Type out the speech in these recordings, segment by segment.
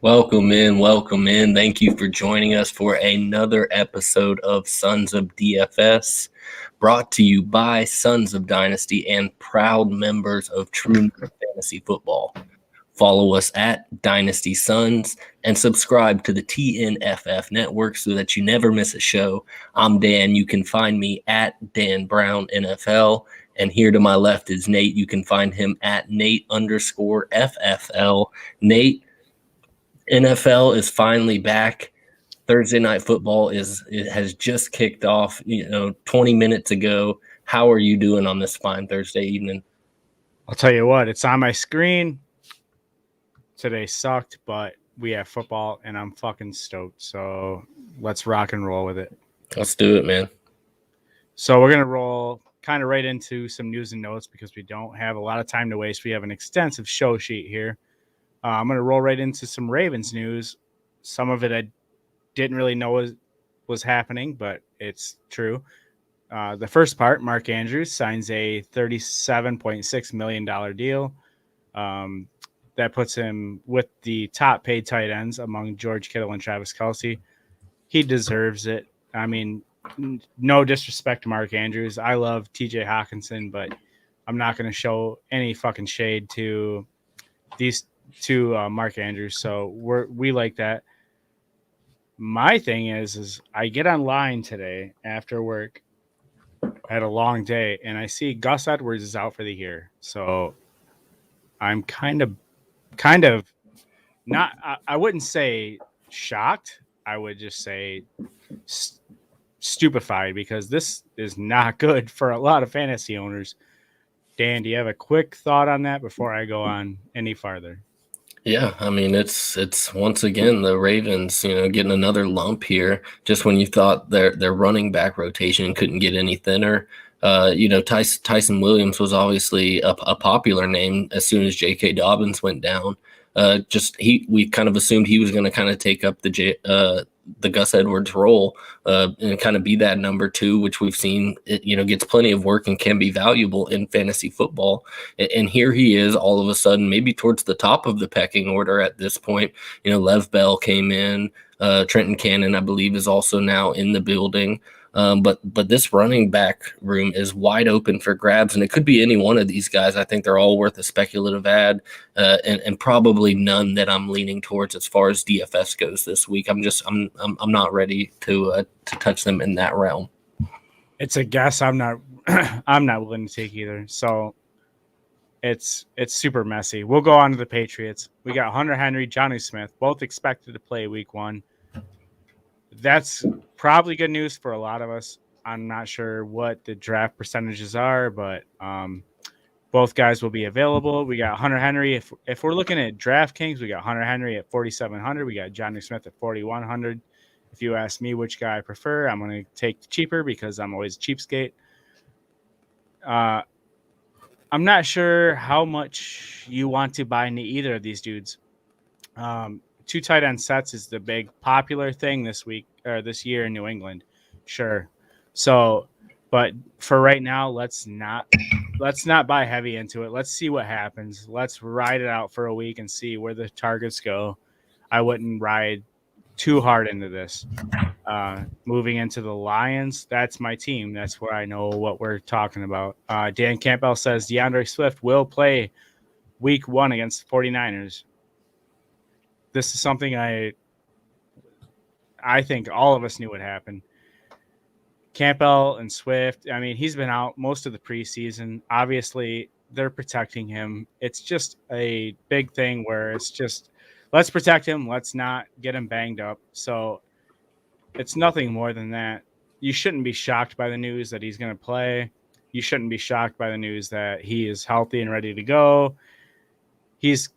Welcome in. Thank you for joining us for another episode of Sons of DFS, brought to you by Sons of Dynasty and proud members of True Fantasy Football. Follow us at Dynasty Sons and subscribe to the TNFF network so that you never miss a show. I'm Dan. You can find me at Dan Brown NFL. And here to my left is Nate. You can find him at Nate_FFL. Nate, NFL is finally back. Thursday night football has just kicked off, 20 minutes ago. How are you doing on this fine Thursday evening? I'll tell you what, it's on my screen. Today sucked, but we have football, and I'm fucking stoked. So let's rock and roll with it. Let's do it, man. So we're going to roll kind of right into some news and notes because we don't have a lot of time to waste. We have an extensive show sheet here. I'm going to roll right into some Ravens news. Some of it I didn't really know was happening, but it's true. The first part, Mark Andrews signs a $37.6 million deal. That puts him with the top paid tight ends among George Kittle and Travis Kelce. He deserves it. I mean, no disrespect to Mark Andrews. I love TJ Hockenson, but I'm not going to show any fucking shade to these two Mark Andrews. So we like that. My thing is I get online today after work. I had a long day, and I see Gus Edwards is out for the year. So I'm kind of not, I wouldn't say shocked. I would just say stupefied because this is not good for a lot of fantasy owners. Dan, do you have a quick thought on that before I go on any farther? Yeah, I mean, it's once again the Ravens, getting another lump here. Just when you thought their running back rotation couldn't get any thinner. Tyson Williams was obviously a popular name as soon as J.K. Dobbins went down. We kind of assumed he was going to kind of take up the Gus Edwards role and kind of be that number two, which we've seen, gets plenty of work and can be valuable in fantasy football. And here he is all of a sudden, maybe towards the top of the pecking order at this point. Lev Bell came in. Trenton Cannon, I believe, is also now in the building. But this running back room is wide open for grabs, and it could be any one of these guys. I think they're all worth a speculative ad, and probably none that I'm leaning towards as far as DFS goes this week. I'm not ready to touch them in that realm. It's a guess. I'm not willing to take either. So it's super messy. We'll go on to the Patriots. We got Hunter Henry, Johnny Smith, both expected to play week one. That's probably good news for a lot of us. I'm not sure what the draft percentages are, but both guys will be available. We got Hunter Henry. If we're looking at DraftKings, we got Hunter Henry at 4,700. We got Johnny Smith at 4,100. If you ask me which guy I prefer, I'm going to take the cheaper because I'm always a cheapskate. I'm not sure how much you want to buy into either of these dudes. Two tight end sets is the big popular thing this year in New England. Sure. So, but for right now, let's not buy heavy into it. Let's see what happens. Let's ride it out for a week and see where the targets go. I wouldn't ride too hard into this. Moving into the Lions, that's my team. That's where I know what we're talking about. Dan Campbell says DeAndre Swift will play week one against the 49ers. This is something I think all of us knew would happen. Campbell and Swift, I mean, he's been out most of the preseason. Obviously, they're protecting him. It's just a big thing where it's just, let's protect him. Let's not get him banged up. So it's nothing more than that. You shouldn't be shocked by the news that he's going to play. You shouldn't be shocked by the news that he is healthy and ready to go. He's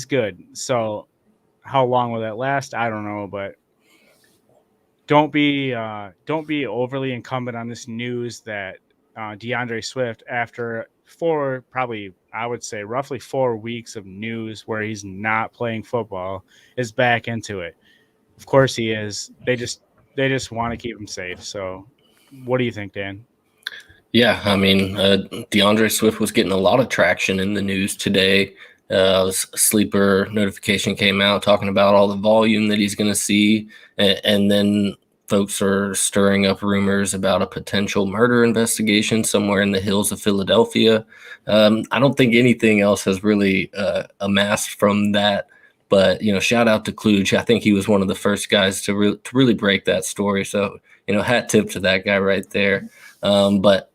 good. So how long will that last? I don't know, but don't be overly incumbent on this news that DeAndre Swift, after I would say roughly 4 weeks of news where he's not playing football, is back into it. Of course he is. They just want to keep him safe. So what do you think, Dan? Yeah, I mean, DeAndre Swift was getting a lot of traction in the news today. sleeper notification came out talking about all the volume that he's going to see, and then folks are stirring up rumors about a potential murder investigation somewhere in the hills of Philadelphia. I don't think anything else has really amassed from that, but shout out to Kluge. I think he was one of the first guys to really break that story. So hat tip to that guy right there. But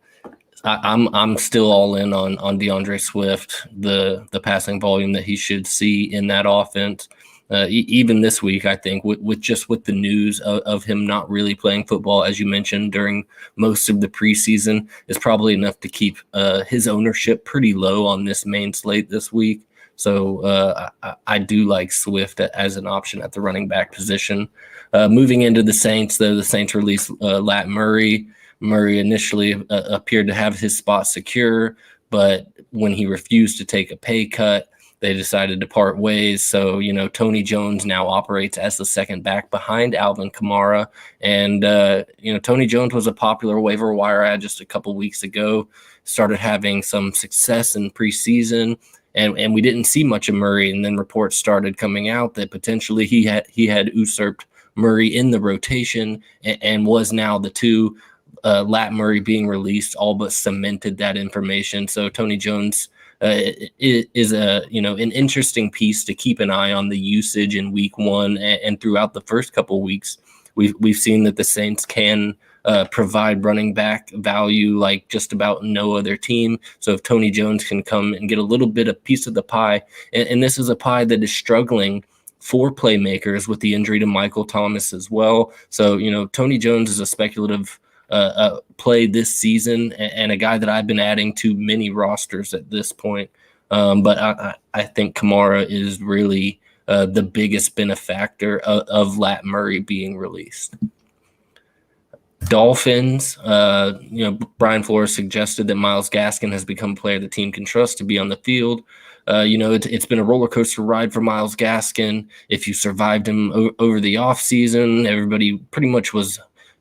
I'm still all in on DeAndre Swift, the passing volume that he should see in that offense. Even this week, I think with the news of him not really playing football, as you mentioned, during most of the preseason, is probably enough to keep his ownership pretty low on this main slate this week. So I do like Swift as an option at the running back position. Moving into the Saints, though, the Saints released Lat Murray. Murray initially appeared to have his spot secure, but when he refused to take a pay cut, they decided to part ways. So, Tony Jones now operates as the second back behind Alvin Kamara. And, Tony Jones was a popular waiver wire ad just a couple weeks ago, started having some success in preseason. And we didn't see much of Murray. And then reports started coming out that potentially he had usurped Murray in the rotation and was now the two. Lat Murray being released all but cemented that information. So Tony Jones is an interesting piece to keep an eye on the usage in week one and throughout the first couple weeks. We've seen that the Saints can provide running back value like just about no other team. So if Tony Jones can come and get a little bit of piece of the pie, and this is a pie that is struggling for playmakers with the injury to Michael Thomas as well. So, Tony Jones is a speculative play this season and a guy that I've been adding to many rosters at this point. But I think Kamara is really the biggest benefactor of Lat Murray being released. Dolphins, Brian Flores suggested that Myles Gaskin has become a player the team can trust to be on the field. It's been a roller coaster ride for Myles Gaskin. If you survived him over the offseason, everybody pretty much was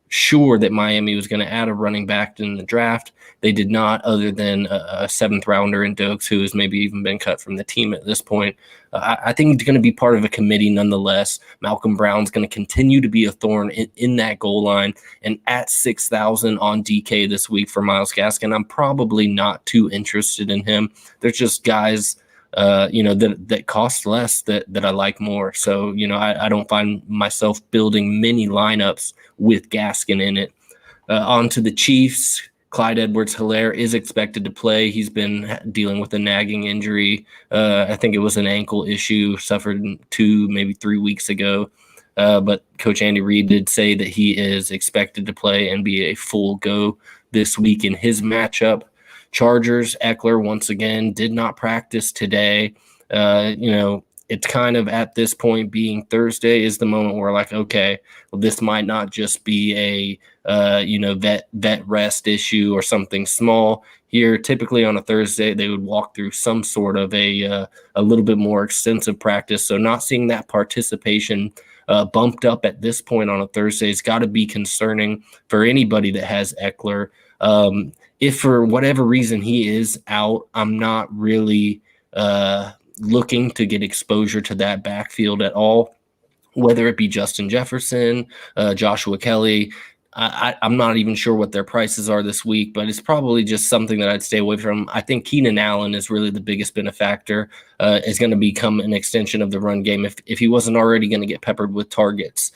sure that Miami was going to add a running back in the draft. They did not, other than a seventh rounder in Dokes, who has maybe even been cut from the team at this point. I think he's going to be part of a committee nonetheless. Malcolm Brown's going to continue to be a thorn in that goal line. And at 6,000 on DK this week for Myles Gaskin, I'm probably not too interested in him. There's just guys that cost less that I like more. So, I don't find myself building many lineups with Gaskin in it. On to the Chiefs. Clyde Edwards-Helaire is expected to play. He's been dealing with a nagging injury. I think it was an ankle issue, suffered 2, maybe 3 weeks ago. But Coach Andy Reid did say that he is expected to play and be a full go this week in his matchup. Chargers, Ekeler, once again, did not practice today. It's kind of at this point, being Thursday is the moment where like, okay, well, this might not just be a vet rest issue or something small. Here, typically on a Thursday, they would walk through some sort of a little bit more extensive practice. So not seeing that participation bumped up at this point on a Thursday has got to be concerning for anybody that has Ekeler. If for whatever reason he is out, I'm not really looking to get exposure to that backfield at all, whether it be Justin Jefferson, Joshua Kelly. I'm not even sure what their prices are this week, but it's probably just something that I'd stay away from. I think Keenan Allen is really the biggest benefactor, is going to become an extension of the run game. If he wasn't already going to get peppered with targets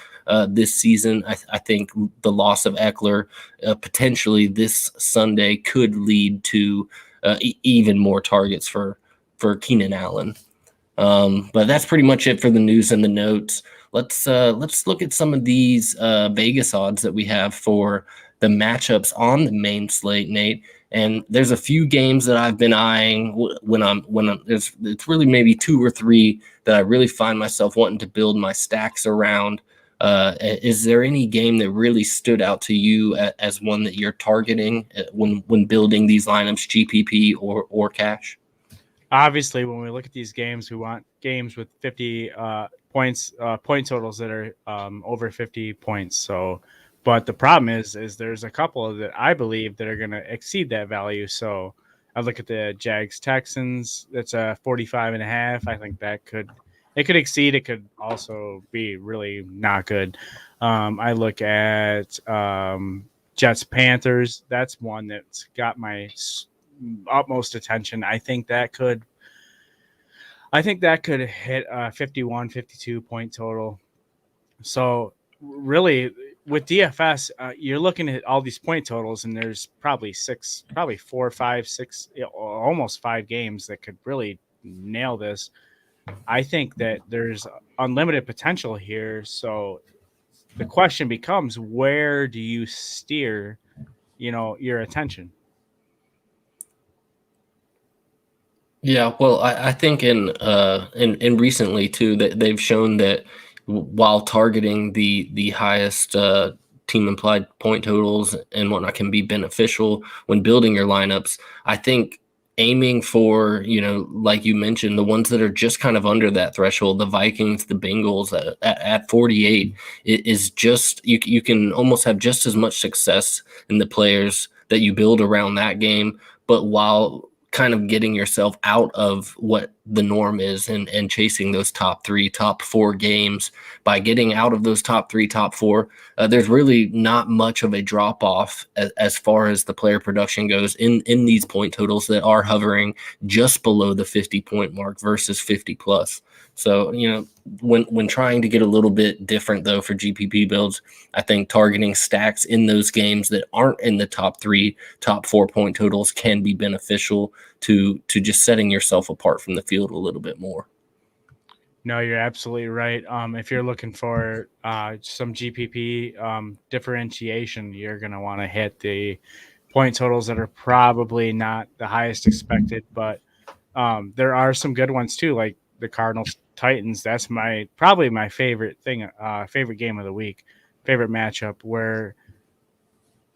this season, I think the loss of Ekeler potentially this Sunday could lead to even more targets for Keenan Allen. But that's pretty much it for the news and the notes. Let's look at some of these Vegas odds that we have for the matchups on the main slate, Nate. And there's a few games that I've been eyeing it's really maybe 2 or 3 that I really find myself wanting to build my stacks around. Is there any game that really stood out to you as one that you're targeting when building these lineups, GPP or cash? Obviously, when we look at these games, we want games with 50 point totals that are over 50 points. So, but the problem is there's a couple that I believe that are going to exceed that value. So I look at the Jags Texans. That's a 45.5. I think it could exceed. It could also be really not good. I look at Jets Panthers. That's one that's got my utmost attention. I think that could hit 51, 52 point total. So really, with DFS, you're looking at all these point totals, and there's probably 4, 5, 6, almost 5 games that could really nail this. I think that there's unlimited potential here. So the question becomes, where do you steer, your attention? Yeah, well, I think in recently too that they've shown that while targeting the highest team implied point totals and whatnot can be beneficial when building your lineups. I think aiming for, like you mentioned, the ones that are just kind of under that threshold, the Vikings, the Bengals at 48 is just you can almost have just as much success in the players that you build around that game, but while kind of getting yourself out of what the norm is and chasing those top 3, top 4 games. By getting out of those top 3, top 4, there's really not much of a drop off as far as the player production goes in these point totals that are hovering just below the 50 point mark versus 50 plus. So, when trying to get a little bit different though for GPP builds, I think targeting stacks in those games that aren't in the top 3, top 4 point totals can be beneficial to just setting yourself apart from the field a little bit more. No, you're absolutely right. If you're looking for some GPP differentiation, you're going to want to hit the point totals that are probably not the highest expected, but there are some good ones too, like the Cardinals Titans. That's probably my favorite thing, favorite game of the week, favorite matchup, where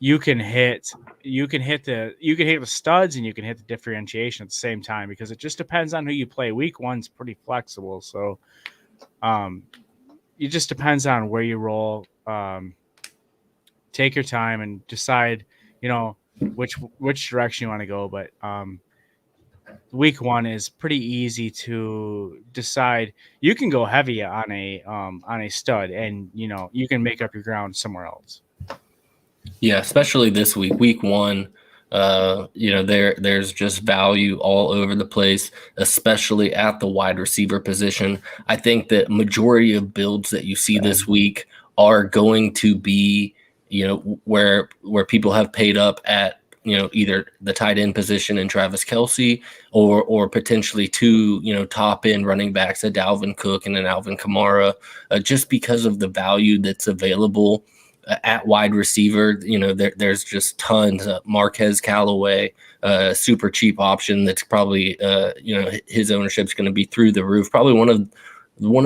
you can hit the studs and you can hit the differentiation at the same time, because it just depends on who you play. Week 1's pretty flexible, so it just depends on where you roll. Take your time and decide, which direction you want to go. But week 1 is pretty easy to decide. You can go heavy on a stud, and you can make up your ground somewhere else. Yeah, especially this week 1. There's just value all over the place, especially at the wide receiver position. I think that majority of builds that you see this week are going to be, where people have paid up at, either the tight end position in Travis Kelce or potentially 2, top end running backs, a Dalvin Cook and an Alvin Kamara, just because of the value that's available at wide receiver. There's just tons. Marquez Callaway, super cheap option that's probably, his ownership's going to be through the roof. Probably one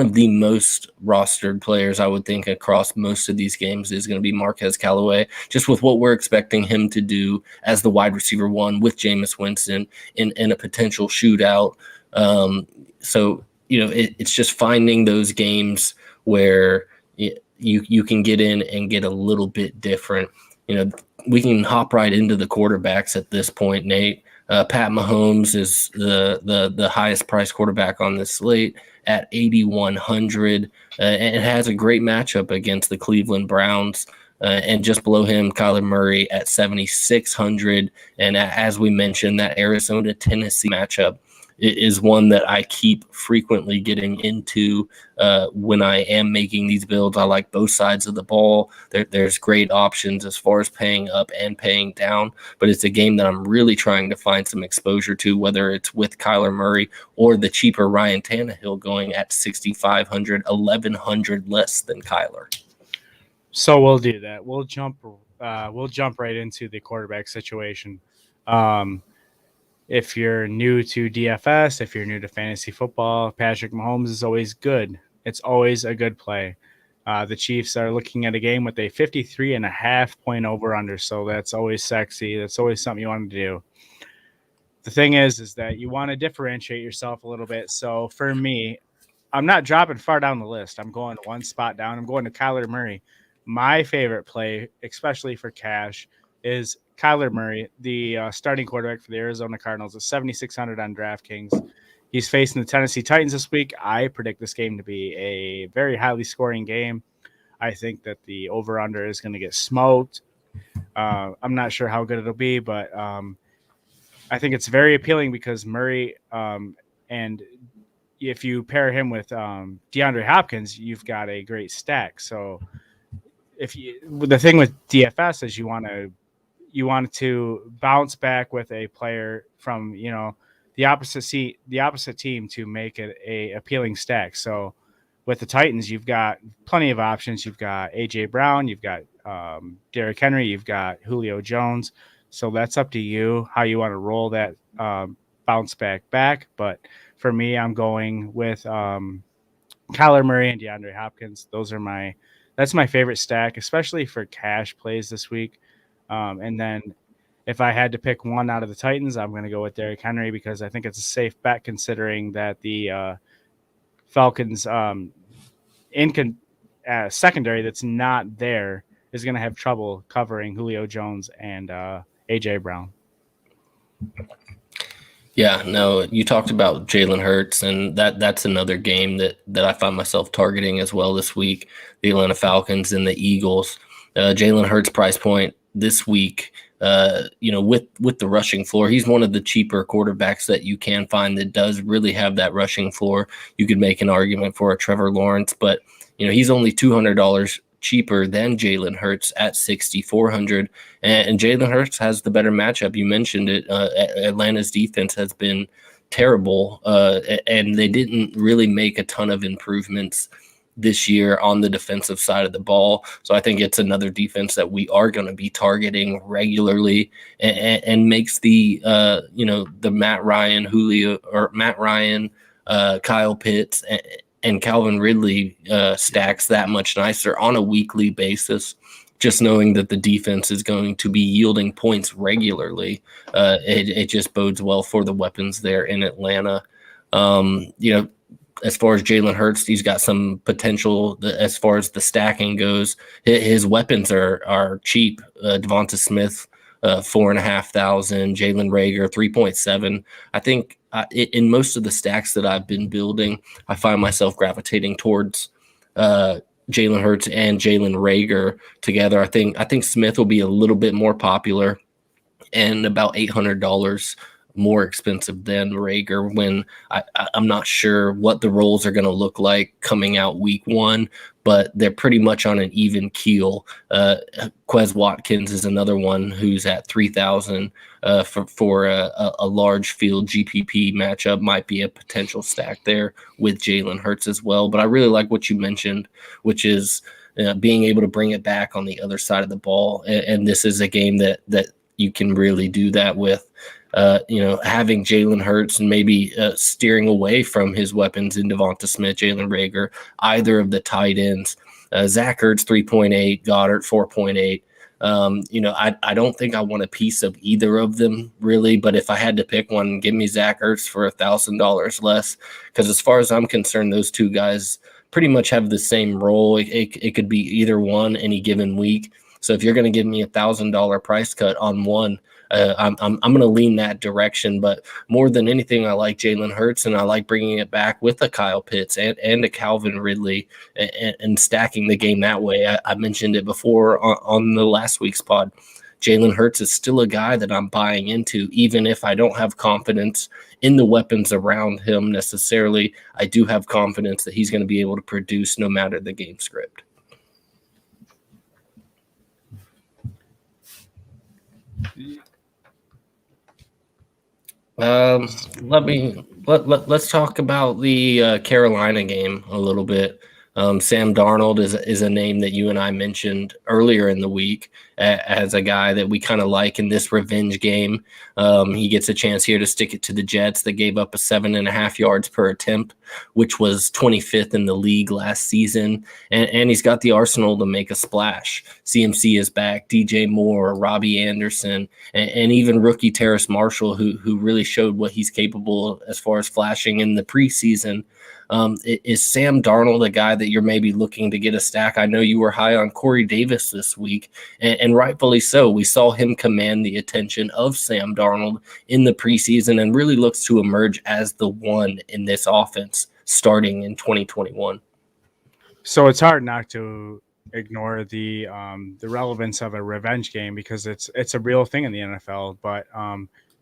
of the most rostered players, I would think, across most of these games is going to be Marquez Callaway, just with what we're expecting him to do as the wide receiver 1 with Jameis Winston in a potential shootout. So, it's just finding those games where you can get in and get a little bit different. We can hop right into the quarterbacks at this point, Nate. Pat Mahomes is the highest priced quarterback on this slate at 8,100, and has a great matchup against the Cleveland Browns. And just below him, Kyler Murray at 7,600. And as we mentioned, that Arizona-Tennessee matchup is one that I keep frequently getting into when I am making these builds. I like both sides of the ball. There's great options as far as paying up and paying down, but it's a game that I'm really trying to find some exposure to, whether it's with Kyler Murray or the cheaper Ryan Tannehill going at 6,500, 1,100 less than Kyler. So we'll do that. We'll jump right into the quarterback situation. If you're new to DFS, if you're new to fantasy football, Patrick Mahomes is always good. It's always a good play. The Chiefs are looking at a game with a 53.5 point over-under, so that's always sexy. That's always something you want to do. The thing is that you want to differentiate yourself a little bit. So for me, I'm not dropping far down the list. I'm going one spot down. I'm going to Kyler Murray. My favorite play, especially for cash, is Kyler Murray, the starting quarterback for the Arizona Cardinals, is 7,600 on DraftKings. He's facing the Tennessee Titans this week. I predict this game to be a very highly scoring game. I think that the over-under is going to get smoked. I'm not sure how good it'll be, but I think it's very appealing because Murray and if you pair him with DeAndre Hopkins, you've got a great stack. So the thing with DFS is you want to bounce back with a player from the opposite team to make it a appealing stack. So with the Titans, you've got plenty of options. You've got AJ Brown, you've got Derrick Henry, you've got Julio Jones. So that's up to you how you want to roll that bounce back. But for me, I'm going with Kyler Murray and DeAndre Hopkins. That's my favorite stack, especially for cash plays this week. And then if I had to pick one out of the Titans, I'm going to go with Derrick Henry because I think it's a safe bet considering that the Falcons secondary that's not there is going to have trouble covering Julio Jones and AJ Brown. Yeah, no, you talked about Jalen Hurts, and that's another game that I find myself targeting as well this week, the Atlanta Falcons and the Eagles. Jalen Hurts price point this week, with the rushing floor, he's one of the cheaper quarterbacks that you can find that does really have that rushing floor. You could make an argument for a Trevor Lawrence, but he's only $200 cheaper than Jalen Hurts at 6,400, and Jalen Hurts has the better matchup. You mentioned it. Atlanta's defense has been terrible, and they didn't really make a ton of improvements this year on the defensive side of the ball. So I think it's another defense that we are going to be targeting regularly, and makes the Matt Ryan, Kyle Pitts, and Calvin Ridley stacks that much nicer on a weekly basis. Just knowing that the defense is going to be yielding points regularly, it just bodes well for the weapons there in Atlanta. As far as Jalen Hurts, he's got some potential as far as the stacking goes. His weapons are cheap. Devonta Smith, 4,500. Jalen Reagor, 3.7. I think in most of the stacks that I've been building, I find myself gravitating towards Jalen Hurts and Jalen Reagor together. I think Smith will be a little bit more popular and about $800 more expensive than Reagor, when I'm not sure what the roles are going to look like coming out week one, but they're pretty much on an even keel. Quez Watkins is another one who's at 3,000 for a large field GPP matchup. Might be a potential stack there with Jalen Hurts as well. But I really like what you mentioned, which is being able to bring it back on the other side of the ball. And this is a game that you can really do that with. Having Jalen Hurts and maybe steering away from his weapons in Devonta Smith, Jalen Reagor, either of the tight ends. Zach Ertz, 3.8, Goddard, 4.8. I don't think I want a piece of either of them, really. But if I had to pick one, give me Zach Ertz for $1,000 less. Because as far as I'm concerned, those two guys pretty much have the same role. It could be either one any given week. So if you're going to give me $1,000 price cut on one, I'm going to lean that direction. But more than anything, I like Jalen Hurts, and I like bringing it back with a Kyle Pitts and a Calvin Ridley and stacking the game that way. I mentioned it before on the last week's pod. Jalen Hurts is still a guy that I'm buying into, even if I don't have confidence in the weapons around him necessarily. I do have confidence that he's going to be able to produce no matter the game script. Let's talk about the Carolina game a little bit. Sam Darnold is a name that you and I mentioned earlier in the week as a guy that we kind of like in this revenge game. He gets a chance here to stick it to the Jets that gave up a 7.5 yards per attempt, which was 25th in the league last season. And he's got the arsenal to make a splash. CMC is back, DJ Moore, Robbie Anderson, and even rookie Terrace Marshall, who really showed what he's capable as far as flashing in the preseason. Is Sam Darnold a guy that that you're maybe looking to get a stack. I know you were high on Corey Davis this week, and rightfully so. We saw him command the attention of Sam Darnold in the preseason and really looks to emerge as the one in this offense starting in 2021. So it's hard not to ignore the relevance of a revenge game because it's a real thing in the NFL. But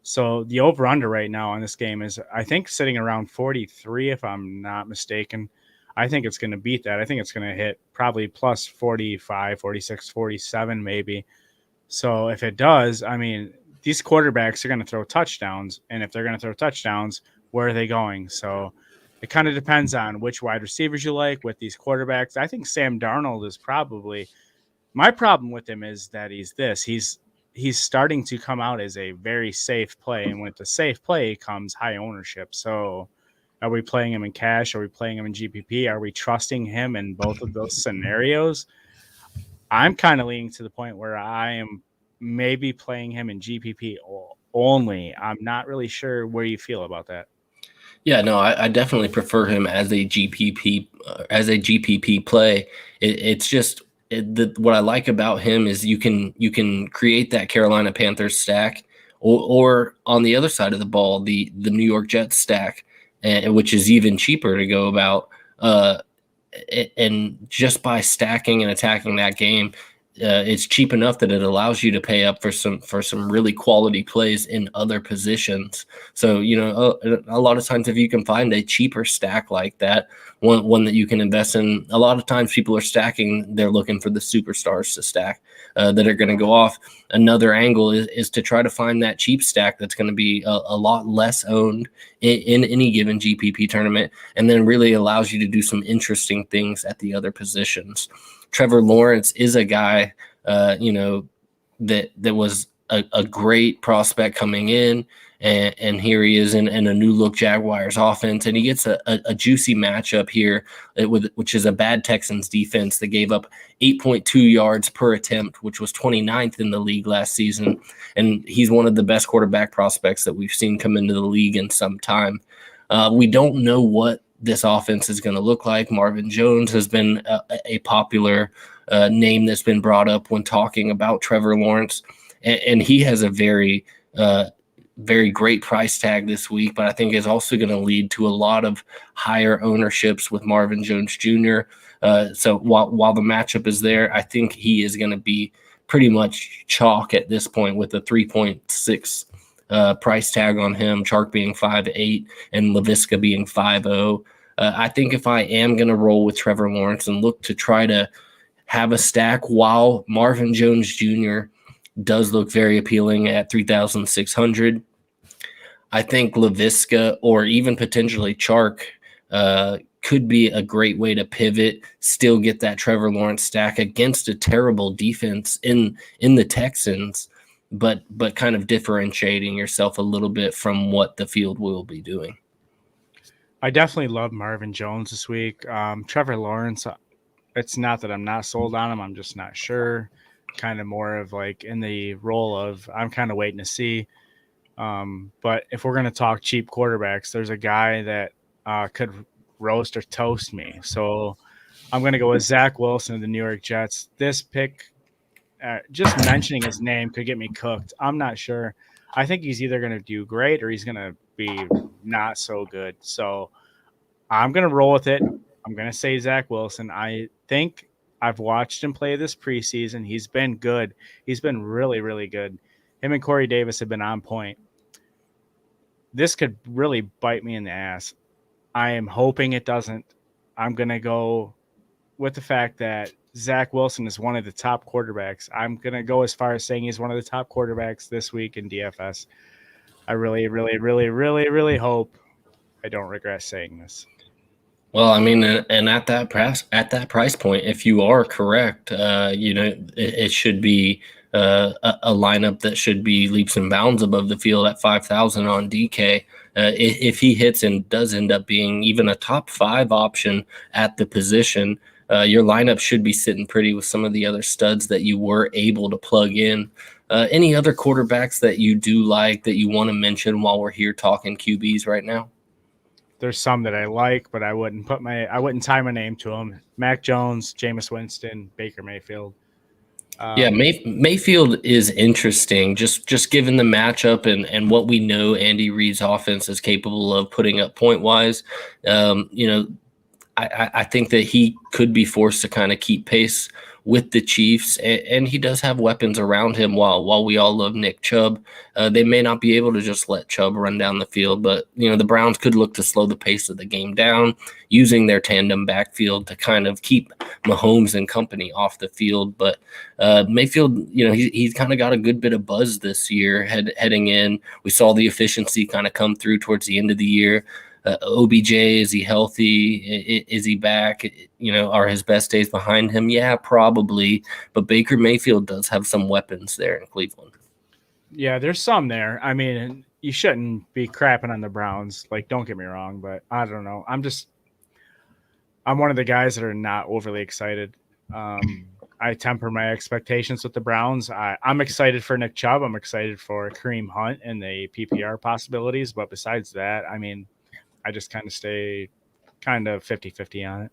so the over under right now on this game is, I think, sitting around 43, if I'm not mistaken. I think it's going to beat that. I think it's going to hit probably plus 45, 46, 47 maybe. So if it does, I mean, these quarterbacks are going to throw touchdowns, and if they're going to throw touchdowns, where are they going? So it kind of depends on which wide receivers you like with these quarterbacks. I think Sam Darnold is probably, my problem with him is that he's starting to come out as a very safe play, and with the safe play comes high ownership. So are we playing him in cash? Are we playing him in GPP? Are we trusting him in both of those scenarios? I'm kind of leaning to the point where I am maybe playing him in GPP only. I'm not really sure where you feel about that. Yeah, no, I definitely prefer him as a GPP play. It's just what I like about him is you can create that Carolina Panthers stack, or on the other side of the ball, the New York Jets stack, which is even cheaper to go about. And just by stacking and attacking that game, it's cheap enough that it allows you to pay up for some really quality plays in other positions. So, a lot of times if you can find a cheaper stack like that, one that you can invest in, a lot of times people are stacking, they're looking for the superstars to stack that are going to go off. Another angle is to try to find that cheap stack that's going to be a lot less owned in any given GPP tournament, and then really allows you to do some interesting things at the other positions. Trevor Lawrence is a guy, that was a great prospect coming in, and here he is in a new look Jaguars offense, and he gets a juicy matchup here which is a bad Texans defense that gave up 8.2 yards per attempt, which was 29th in the league last season, and he's one of the best quarterback prospects that we've seen come into the league in some time. We don't know what this offense is going to look like. Marvin Jones has been a popular name that's been brought up when talking about Trevor Lawrence, and he has a very, very great price tag this week, but I think is also going to lead to a lot of higher ownerships with Marvin Jones Jr. So while the matchup is there, I think he is going to be pretty much chalk at this point with a 3.6 price tag on him, Chark being 5.8 and LaVisca being 5.0. I think if I am going to roll with Trevor Lawrence and look to try to have a stack, while Marvin Jones Jr. does look very appealing at 3,600, I think LaVisca or even potentially Chark could be a great way to pivot, still get that Trevor Lawrence stack against a terrible defense in the Texans, but kind of differentiating yourself a little bit from what the field will be doing. I definitely love Marvin Jones this week. Trevor Lawrence, it's not that I'm not sold on him. I'm just not sure. Kind of more of like in the role of I'm kind of waiting to see. But if we're going to talk cheap quarterbacks, there's a guy that could roast or toast me. So I'm going to go with Zach Wilson of the New York Jets. This pick, just mentioning his name could get me cooked. I'm not sure. I think he's either going to do great or he's going to be not so good. So I'm going to roll with it. I'm going to say Zach Wilson. I think I've watched him play this preseason. He's been good. He's been really, really good. Him and Corey Davis have been on point. This could really bite me in the ass. I am hoping it doesn't. I'm going to go with the fact that Zach Wilson is one of the top quarterbacks. I'm going to go as far as saying he's one of the top quarterbacks this week in DFS. I really, really, really, really, really hope I don't regret saying this. Well, I mean, and at that price point, if you are correct, it should be a lineup that should be leaps and bounds above the field at 5,000 on DK. If he hits and does end up being even a top 5 option at the position, your lineup should be sitting pretty with some of the other studs that you were able to plug in. Any other quarterbacks that you do like that you want to mention while we're here talking QBs right now? There's some that I like, but I wouldn't tie my name to them. Mac Jones, Jameis Winston, Baker Mayfield. Yeah, Mayfield is interesting, just given the matchup and what we know Andy Reid's offense is capable of putting up point wise. I think that he could be forced to kind of keep pace with the Chiefs, and he does have weapons around him. While we all love Nick Chubb, they may not be able to just let Chubb run down the field. But the Browns could look to slow the pace of the game down, using their tandem backfield to kind of keep Mahomes and company off the field. But Mayfield, he's kind of got a good bit of buzz this year heading in. We saw the efficiency kind of come through towards the end of the year. OBJ, is he healthy? Is he back? Are his best days behind him? Yeah, probably. But Baker Mayfield does have some weapons there in Cleveland. Yeah, there's some there. I mean, you shouldn't be crapping on the Browns. Like, don't get me wrong, but I don't know. I'm one of the guys that are not overly excited. I temper my expectations with the Browns. I'm excited for Nick Chubb. I'm excited for Kareem Hunt and the PPR possibilities. But besides that, I mean, I just kind of stay kind of 50-50 on it.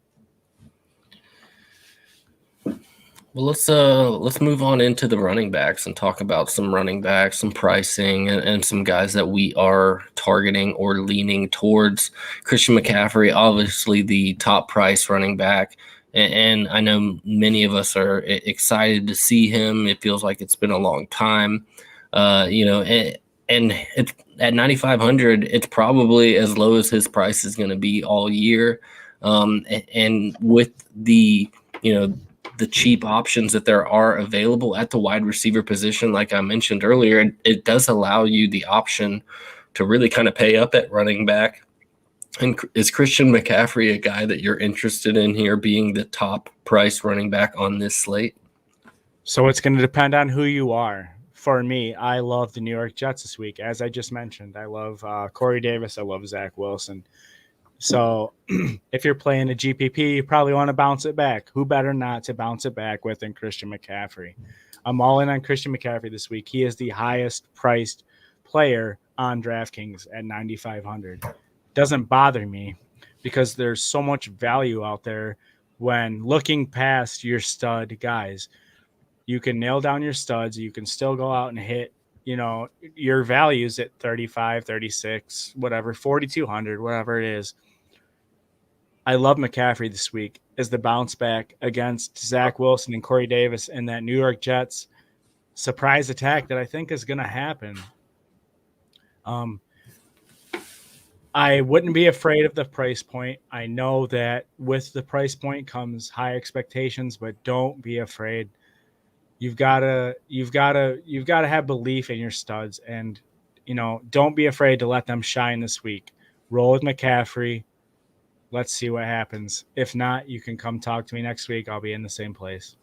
Well, let's move on into the running backs and talk about some running backs, some pricing, and some guys that we are targeting or leaning towards. Christian McCaffrey, obviously the top price running back, and I know many of us are excited to see him. It feels like it's been a long time, and it's at 9,500. It's probably as low as his price is going to be all year. And with the cheap options that there are available at the wide receiver position, like I mentioned earlier, it does allow you the option to really kind of pay up at running back. And is Christian McCaffrey a guy that you're interested in here being the top price running back on this slate? So it's going to depend on who you are. For me, I love the New York Jets this week. As I just mentioned, I love Corey Davis. I love Zach Wilson. So if you're playing a GPP, you probably want to bounce it back. Who better not to bounce it back with than Christian McCaffrey? I'm all in on Christian McCaffrey this week. He is the highest priced player on DraftKings at 9,500. Doesn't bother me because there's so much value out there when looking past your stud guys. You can nail down your studs. You can still go out and hit, your values at 35, 36, whatever, 4,200, whatever it is. I love McCaffrey this week as the bounce back against Zach Wilson and Corey Davis and that New York Jets surprise attack that I think is going to happen. I wouldn't be afraid of the price point. I know that with the price point comes high expectations, but don't be afraid. You've got to have belief in your studs, and don't be afraid to let them shine this week. Roll with McCaffrey. Let's see what happens. If not, you can come talk to me next week. I'll be in the same place.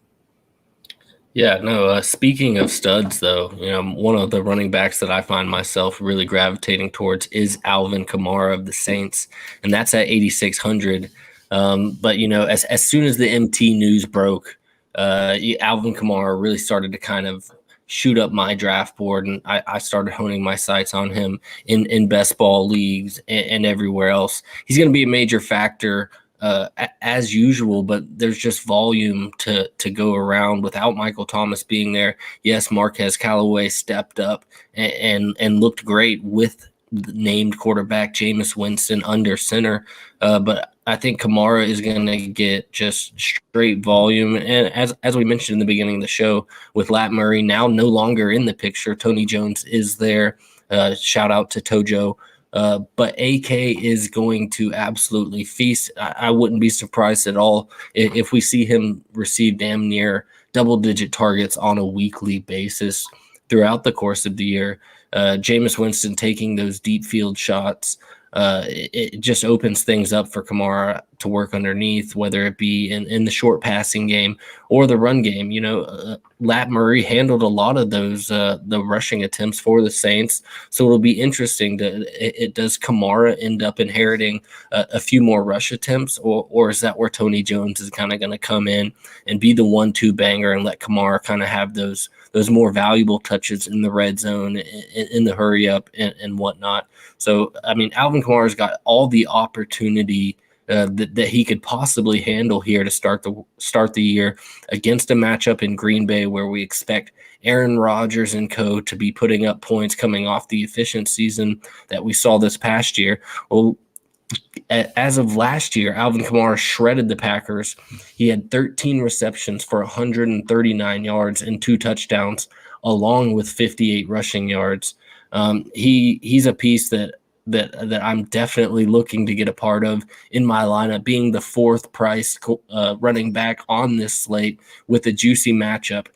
Yeah, no, speaking of studs, though, one of the running backs that I find myself really gravitating towards is Alvin Kamara of the Saints, and that's at 8,600. But, as soon as the MT news broke, Alvin Kamara really started to kind of shoot up my draft board, and I started honing my sights on him in best ball leagues and everywhere else. He's going to be a major factor as usual, but there's just volume to go around without Michael Thomas being there. Yes, Marquez Callaway stepped up and looked great with the named quarterback Jameis Winston under center, but I think Kamara is going to get just straight volume. And as we mentioned in the beginning of the show, with Lat Murray now no longer in the picture, Tony Jones is there. Shout out to Tojo. But AK is going to absolutely feast. I wouldn't be surprised at all if we see him receive damn near double-digit targets on a weekly basis throughout the course of the year. Jameis Winston taking those deep field shots, it just opens things up for Kamara to work underneath, whether it be in the short passing game or the run game. Lat Murray handled a lot of those the rushing attempts for the Saints, so it'll be interesting. Does Kamara end up inheriting a few more rush attempts, or is that where Tony Jones is kind of going to come in and be the 1-2 banger and let Kamara kind of have those more valuable touches in the red zone, in the hurry up and whatnot. So, I mean, Alvin Kamara's got all the opportunity that he could possibly handle here to start the year against a matchup in Green Bay where we expect Aaron Rodgers and co. to be putting up points coming off the efficient season that we saw this past year. Well, as of last year, Alvin Kamara shredded the Packers. He had 13 receptions for 139 yards and 2 touchdowns, along with 58 rushing yards. He's a piece that I'm definitely looking to get a part of in my lineup, being the 4th priced running back on this slate with a juicy matchup.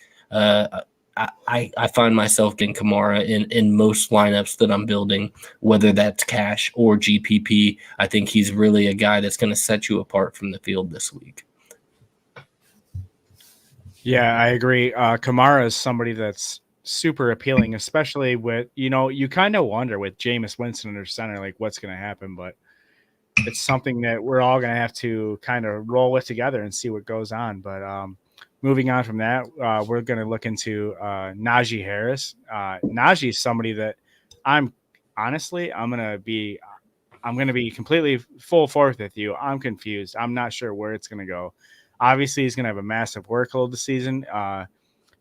I find myself getting Kamara in most lineups that I'm building, whether that's cash or GPP. I think he's really a guy that's going to set you apart from the field this week. Yeah, I agree. Kamara is somebody that's super appealing, especially with, you kind of wonder with Jameis Winston under center, like what's going to happen, but it's something that we're all going to have to kind of roll with together and see what goes on. But moving on from that, we're going to look into Najee Harris. Najee is somebody that I'm going to be completely full forth with you. I'm confused. I'm not sure where it's going to go. Obviously, he's going to have a massive workload this season.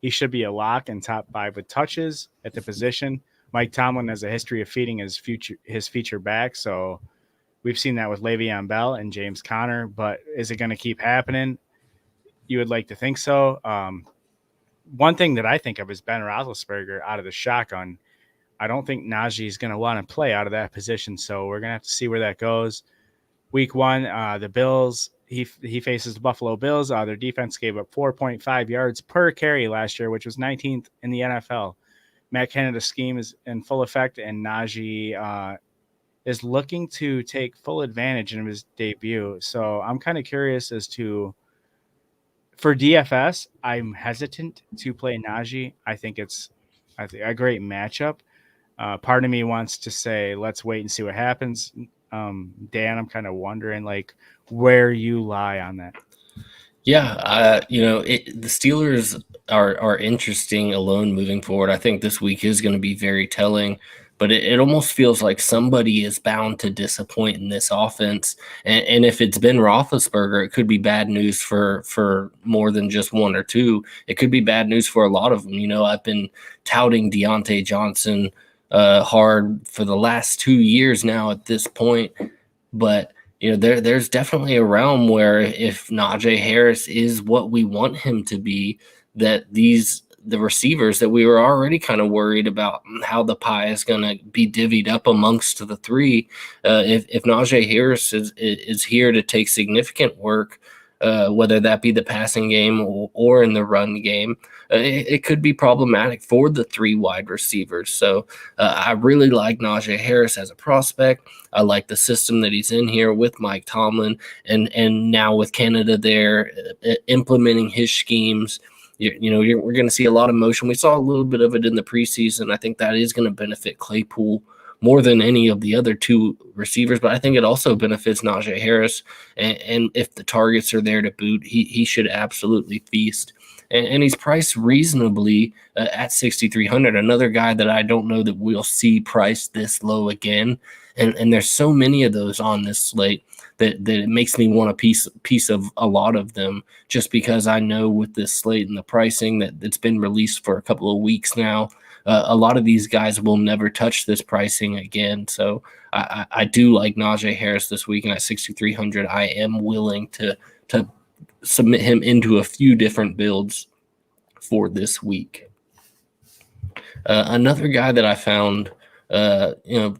He should be a lock and top 5 with touches at the position. Mike Tomlin has a history of feeding his feature back, so we've seen that with Le'Veon Bell and James Conner. But is it going to keep happening? You would like to think so. One thing that I think of is Ben Roethlisberger out of the shotgun. I don't think Najee is going to want to play out of that position, so we're going to have to see where that goes. Week 1, the Bills. He faces the Buffalo Bills. Their defense gave up 4.5 yards per carry last year, which was 19th in the NFL. Matt Canada's scheme is in full effect, and Najee is looking to take full advantage in his debut. So I'm kind of curious as to, for DFS, I'm hesitant to play Najee. I think it's a great matchup. Part of me wants to say, let's wait and see what happens. Dan, I'm kind of wondering where you lie on that. Yeah, the Steelers are interesting alone moving forward. I think this week is going to be very telling, but it almost feels like somebody is bound to disappoint in this offense. And if it's Ben Roethlisberger, it could be bad news for more than just one or two. It could be bad news for a lot of them. I've been touting Deontay Johnson hard for the last 2 years now at this point, but there's definitely a realm where if Najee Harris is what we want him to be, that the receivers that we were already kind of worried about how the pie is going to be divvied up amongst the 3. If Najee Harris is here to take significant work, whether that be the passing game or in the run game, it could be problematic for the 3 wide receivers. So I really like Najee Harris as a prospect. I like the system that he's in here with Mike Tomlin, and now with Canada there implementing his schemes. We're going to see a lot of motion. We saw a little bit of it in the preseason. I think that is going to benefit Claypool more than any of the other 2 receivers, but I think it also benefits Najee Harris. And if the targets are there to boot, he should absolutely feast. And he's priced reasonably at 6,300. Another guy that I don't know that we'll see priced this low again. And there's so many of those on this slate that it makes me want a piece of a lot of them, just because I know with this slate and the pricing that it's been released for a couple of weeks now, a lot of these guys will never touch this pricing again. So I do like Najee Harris this week, and at 6,300, I am willing to submit him into a few different builds for this week. Another guy that I found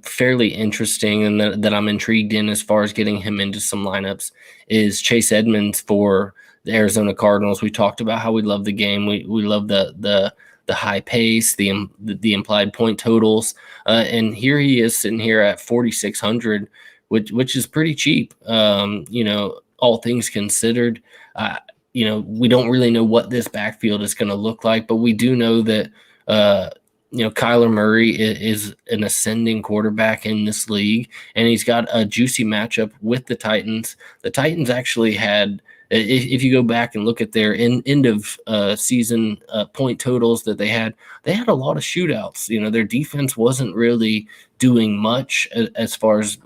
fairly interesting and that I'm intrigued in as far as getting him into some lineups is Chase Edmonds for the Arizona Cardinals. We talked about how we love the game. We love the high pace, the implied point totals, and here he is sitting here at 4,600, which is pretty cheap. all things considered. We don't really know what this backfield is going to look like, but we do know that Kyler Murray is an ascending quarterback in this league, and he's got a juicy matchup with the Titans. The Titans actually had, if you go back and look at their end of season point totals that they had a lot of shootouts. Their defense wasn't really doing much as far as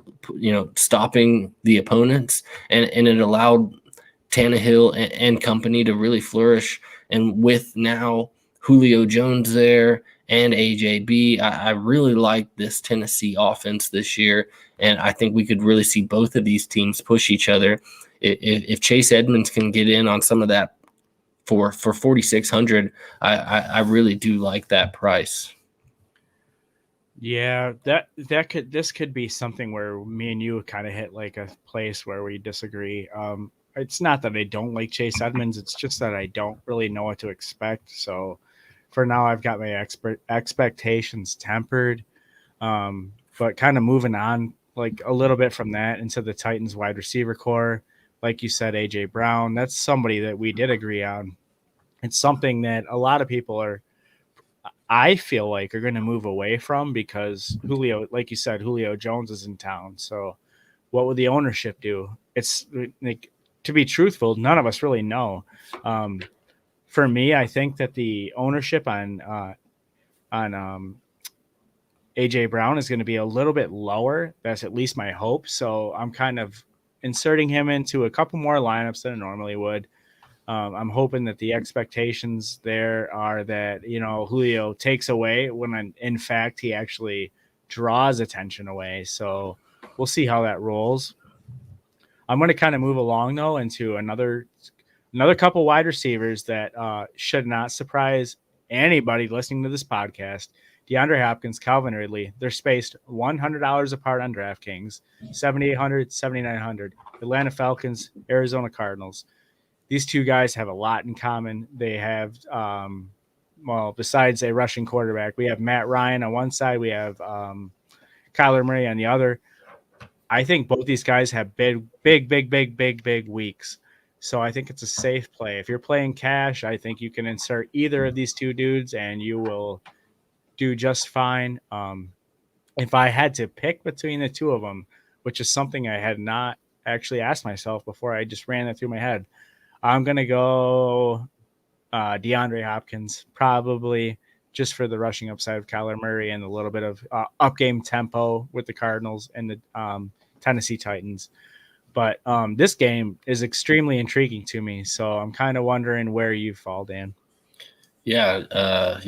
stopping the opponents, and it allowed Tannehill and company to really flourish. And with now Julio Jones there and AJB, I really like this Tennessee offense this year, and I think we could really see both of these teams push each other. If Chase Edmonds can get in on some of that for 4,600, I really do like that price. Yeah, this could be something where me and you kind of hit like a place where we disagree. It's not that I don't like Chase Edmonds, it's just that I don't really know what to expect. So for now, I've got my expectations tempered. But kind of moving on like a little bit from that into the Titans wide receiver core. Like you said, AJ Brown, that's somebody that we did agree on. It's something that a lot of people I feel like are going to move away from because Julio, like you said, Julio Jones is in town. So what would the ownership do? It's like, to be truthful, none of us really know. For me, I think that the ownership on AJ Brown is going to be a little bit lower. That's at least my hope. So I'm kind of inserting him into a couple more lineups than I normally would. I'm hoping that the expectations there are that, Julio takes away when in fact he actually draws attention away. So we'll see how that rolls. I'm going to kind of move along though into another couple wide receivers that should not surprise anybody listening to this podcast. DeAndre Hopkins, Calvin Ridley, they're spaced $100 apart on DraftKings, 7,800, 7,900. Atlanta Falcons, Arizona Cardinals. These two guys have a lot in common. They have, besides a rushing quarterback, we have Matt Ryan on one side. We have Kyler Murray on the other. I think both these guys have big weeks. So I think it's a safe play. If you're playing cash, I think you can insert either of these two dudes and you will do just fine. If I had to pick between the two of them, which is something I had not actually asked myself before, I just ran that through my head. I'm going to go DeAndre Hopkins, probably just for the rushing upside of Kyler Murray and a little bit of up-game tempo with the Cardinals and the Tennessee Titans. But this game is extremely intriguing to me, so I'm kind of wondering where you fall, Dan. Yeah,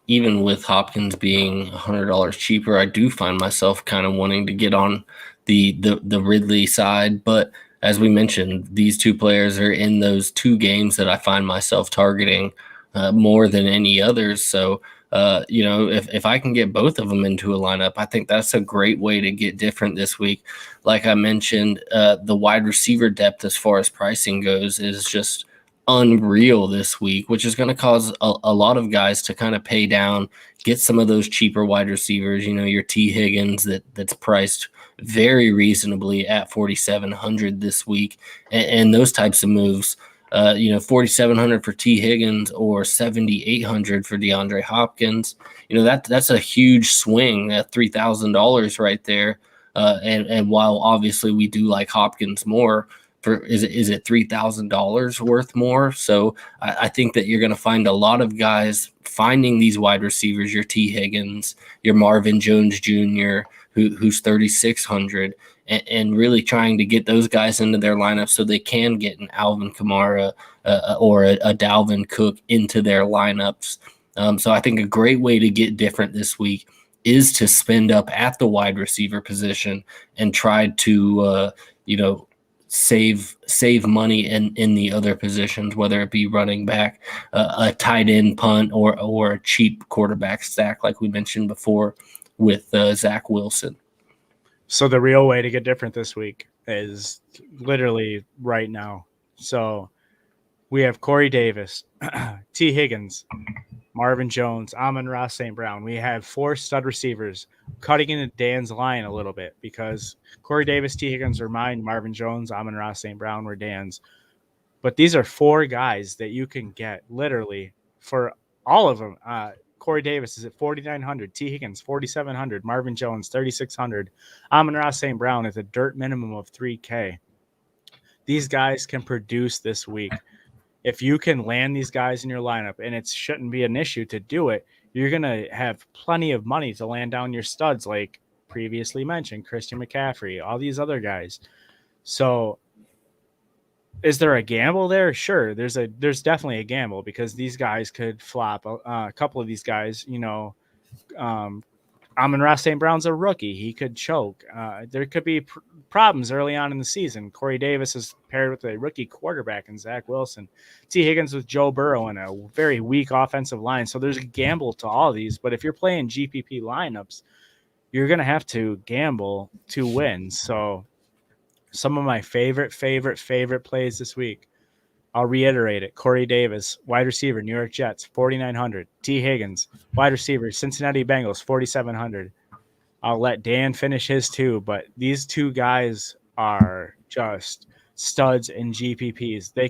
even with Hopkins being $100 cheaper, I do find myself kind of wanting to get on the Ridley side. But as we mentioned, these two players are in those two games that I find myself targeting more than any others. So, if I can get both of them into a lineup, I think that's a great way to get different this week. Like I mentioned, the wide receiver depth as far as pricing goes is just unreal this week, which is going to cause a lot of guys to kind of pay down, get some of those cheaper wide receivers, your T. Higgins that's priced very reasonably at 4,700 this week, and those types of moves, 4,700 for T. Higgins or 7,800 for DeAndre Hopkins. That's a huge swing at $3,000 right there. And while obviously we do like Hopkins more, is it $3,000 worth more? So I think that you're going to find a lot of guys finding these wide receivers, your T. Higgins, your Marvin Jones Jr., who's 3,600, and really trying to get those guys into their lineup so they can get an Alvin Kamara or a Dalvin Cook into their lineups. So I think a great way to get different this week is to spend up at the wide receiver position and try to, save money in the other positions, whether it be running back, a tight end, punt, or a cheap quarterback stack like we mentioned before with Zach Wilson. So the real way to get different this week is literally right now. So we have Corey Davis, T. Higgins, Marvin Jones, Amon-Ra St. Brown. We have 4 stud receivers, cutting into Dan's line a little bit because Corey Davis, T. Higgins are mine, Marvin Jones, Amon-Ra St. Brown were Dan's. But these are 4 guys that you can get literally for all of them. Corey Davis is at 4,900, T. Higgins 4,700, Marvin Jones 3,600, Amon-Ra St. Brown at a dirt minimum of 3K. These guys can produce this week. If you can land these guys in your lineup, and it shouldn't be an issue to do it, you're going to have plenty of money to land down your studs like previously mentioned, Christian McCaffrey, all these other guys. So is there a gamble there? Sure. There's definitely a gamble because these guys could flop. A couple of these guys, Amon-Ra St. Brown's a rookie. He could choke. There could be problems early on in the season. Corey Davis is paired with a rookie quarterback in Zach Wilson. T. Higgins with Joe Burrow and a very weak offensive line. So there's a gamble to all these. But if you're playing GPP lineups, you're going to have to gamble to win. So some of my favorite plays this week, I'll reiterate it. Corey Davis, wide receiver, New York Jets, 4,900. T. Higgins, wide receiver, Cincinnati Bengals, 4,700. I'll let Dan finish his too, but these 2 guys are just studs in GPPs. They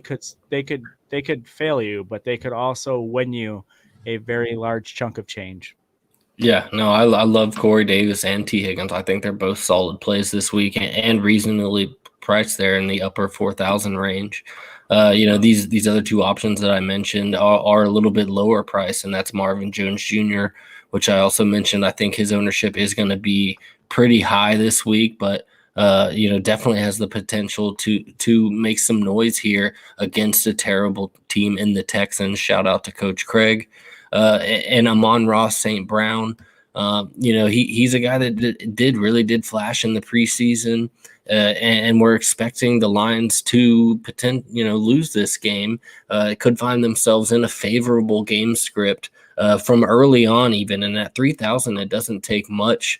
could fail you, but they could also win you a very large chunk of change. Yeah, no, I love Corey Davis and T. Higgins. I think they're both solid plays this week and reasonably priced there in the upper 4,000 range. These other 2 options that I mentioned are a little bit lower price, and that's Marvin Jones Jr., which I also mentioned. I think his ownership is going to be pretty high this week, but definitely has the potential to make some noise here against a terrible team in the Texans. Shout out to Coach Craig. And Amon-Ra St. Brown, he's a guy that did flash in the preseason, and we're expecting the Lions to lose this game. Could find themselves in a favorable game script from early on, even. And at 3,000, it doesn't take much,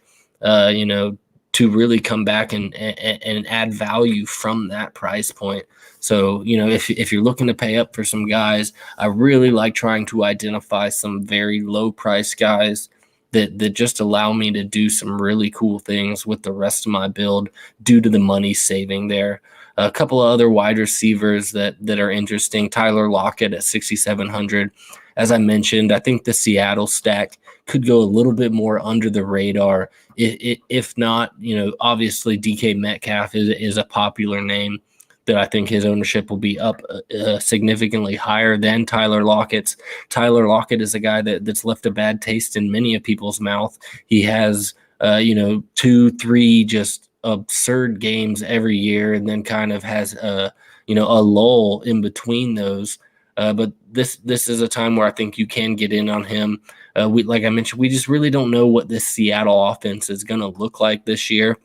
to really come back and add value from that price point. So, if you're looking to pay up for some guys, I really like trying to identify some very low price guys that just allow me to do some really cool things with the rest of my build due to the money saving there. A couple of other wide receivers that are interesting. Tyler Lockett at 6,700. As I mentioned, I think the Seattle stack could go a little bit more under the radar. If not, obviously DK Metcalf is a popular name that I think his ownership will be up significantly higher than Tyler Lockett's. Tyler Lockett is a guy that's left a bad taste in many of people's mouth. He has, 2-3 just absurd games every year, and then kind of has a lull in between those. But this is a time where I think you can get in on him. Like I mentioned, we just really don't know what this Seattle offense is going to look like this year.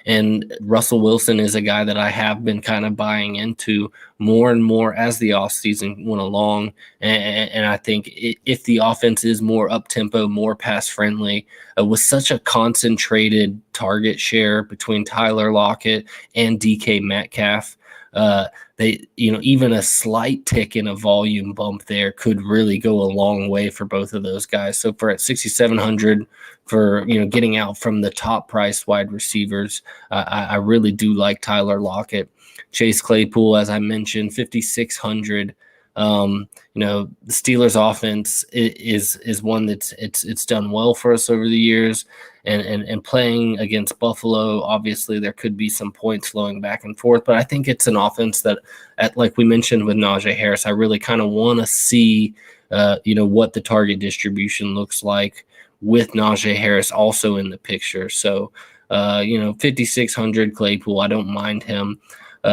And Russell Wilson is a guy that I have been kind of buying into more and more as the offseason went along. And I think if the offense is more up-tempo, more pass-friendly, with such a concentrated target share between Tyler Lockett and DK Metcalf, even a slight tick in a volume bump there could really go a long way for both of those guys. So for at 6,700 for, getting out from the top priced wide receivers, I really do like Tyler Lockett. Chase Claypool, as I mentioned, 5,600. The Steelers offense is one that's it's done well for us over the years, and playing against Buffalo, obviously there could be some points flowing back and forth, but I think it's an offense that, like we mentioned with Najee Harris, I really kind of want to see, what the target distribution looks like with Najee Harris also in the picture. So, 5,600 Claypool, I don't mind him.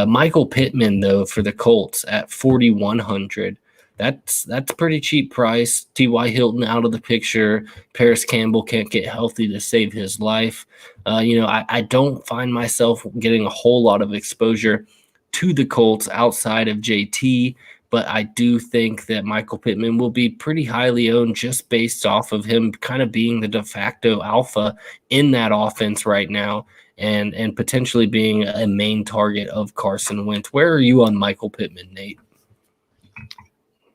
Michael Pittman, though, for the Colts at 4,100. That's pretty cheap price. T.Y. Hilton out of the picture. Paris Campbell can't get healthy to save his life. I don't find myself getting a whole lot of exposure to the Colts outside of JT, but I do think that Michael Pittman will be pretty highly owned just based off of him kind of being the de facto alpha in that offense right now, and potentially being a main target of Carson Wentz. Where are you on Michael Pittman, Nate?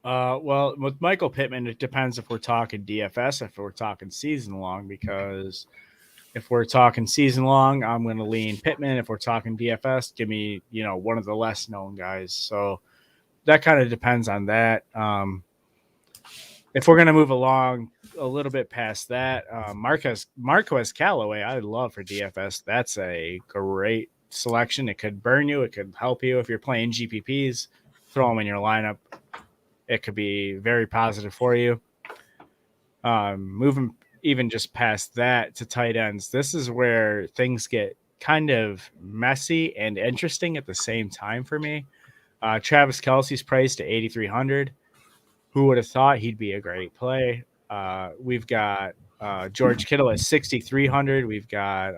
Well, with Michael Pittman, it depends if we're talking DFS, if we're talking season long, because if we're talking season long, I'm going to lean Pittman. If we're talking DFS, give me, one of the less known guys. So that kind of depends on that. If we're going to move along a little bit past that, Marquez Callaway, I love for DFS. That's a great selection. It could burn you. It could help you if you're playing GPPs. Throw him in your lineup. It could be very positive for you. Moving even just past that to tight ends, this is where things get kind of messy and interesting at the same time for me. Travis Kelce's priced to 8,300. Who would have thought he'd be a great play? We've got George Kittle at 6,300. We've got